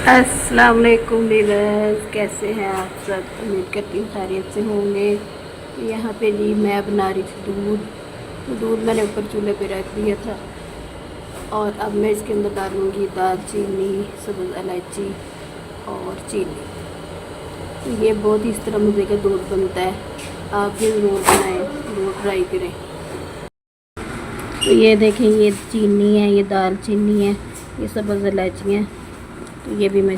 अस्सलाम वालेकुम व्यूअर्स, कैसे हैं आप सब। उम्मीद करती हूँ खैरियत से होंगे। यहाँ पे जी मैं बना रही थी दूध। तो दूध मैंने ऊपर चूल्हे पे रख दिया था और अब मैं इसके अंदर डालूँगी दालचीनी, सब्ज़ इलायची और चीनी। तो ये बहुत ही इस तरह मज़े का दूध बनता है, आप भी ज़रूर बनाएं, ज़रूर ट्राई करें। तो ये देखें, ये चीनी है, ये दालचीनी है, ये सब्ज़ इलायची है। तो ये भी मैं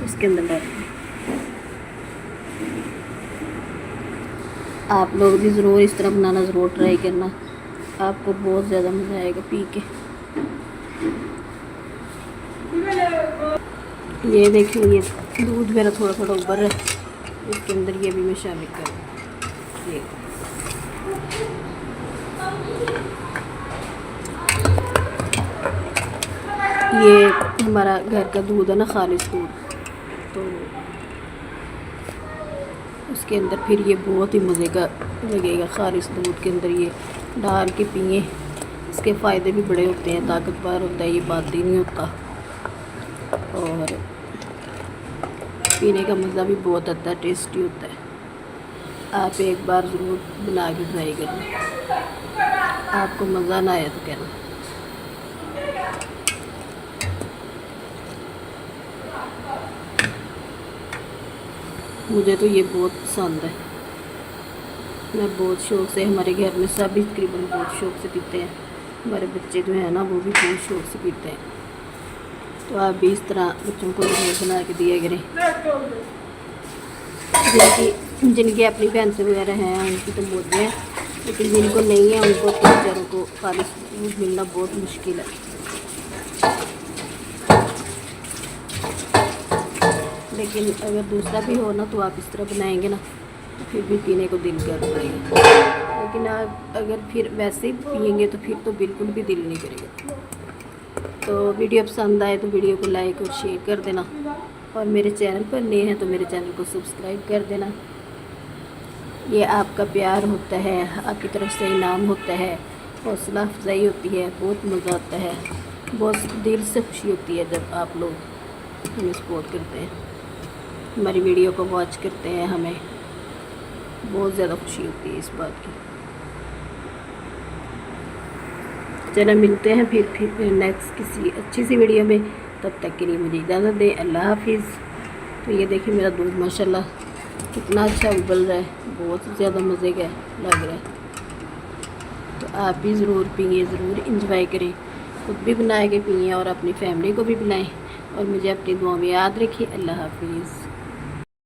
इसके अंदर डालूँगी। आप लोग भी ज़रूर इस तरह बनाना, ज़रूर ट्राई करना, आपको बहुत ज़्यादा मज़ा आएगा पी के। ये देखिए, ये दूध मेरा थोड़ा थोड़ा उबर है, इसके अंदर ये भी मैं शामिल करूँ। ये हमारा घर का दूध है ना, खालिस दूध। तो उसके अंदर फिर ये बहुत ही मज़े का लगेगा। खालिस दूध के अंदर ये डाल के पिए, इसके फ़ायदे भी बड़े होते हैं, ताकतवर होता है, ये बात ही नहीं होता। और पीने का मज़ा भी बहुत आता है, टेस्टी होता है। आप एक बार ज़रूर बना के ट्राई करना, आपको मज़ा ना आया तो कहना। मुझे तो ये बहुत पसंद है, मैं बहुत शौक़ से, हमारे घर में सभी तकरीबन बहुत शौक़ से पीते हैं। हमारे बच्चे जो हैं ना, वो भी बहुत शौक़ से पीते हैं। तो आप भी इस तरह बच्चों को ज़रूर बना के दिया करें। जिनकी अपनी भैंस वगैरह हैं उनकी तो मौज है, लेकिन जिनको नहीं है उनको तो बेचारों को खालिस दूध मिलना बहुत मुश्किल है। लेकिन अगर दूसरा भी हो ना, तो आप इस तरह बनाएंगे ना, तो फिर भी पीने को दिल कर पाएगा। लेकिन आप अगर फिर वैसे ही पिएंगे तो फिर तो बिल्कुल भी दिल नहीं करेगा। तो वीडियो पसंद आए तो वीडियो को लाइक और शेयर कर देना, और मेरे चैनल पर नए हैं तो मेरे चैनल को सब्सक्राइब कर देना। ये आपका प्यार होता है, आपकी तरफ से इनाम होता है, हौसला अफजाई होती है, बहुत मज़ा आता है, बहुत दिल से खुशी होती है जब आप लोग हमें सपोर्ट करते हैं, हमारी वीडियो को वॉच करते हैं। हमें बहुत ज़्यादा खुशी होती है इस बात की। चलो मिलते हैं फिर नेक्स्ट किसी अच्छी सी वीडियो में। तब तक के लिए मुझे इजाज़त दें, अल्लाह हाफिज़। तो ये देखिए, मेरा दूध माशाल्लाह कितना अच्छा उबल रहा है, बहुत ज़्यादा मज़े का लग रहा है। तो आप भी ज़रूर पिए, ज़रूर इंजॉय करें, खुद भी बना के पिए और अपनी फैमिली को भी पिलाएं। और मुझे अपनी दुआ में याद रखिए। अल्लाह हाफिज़।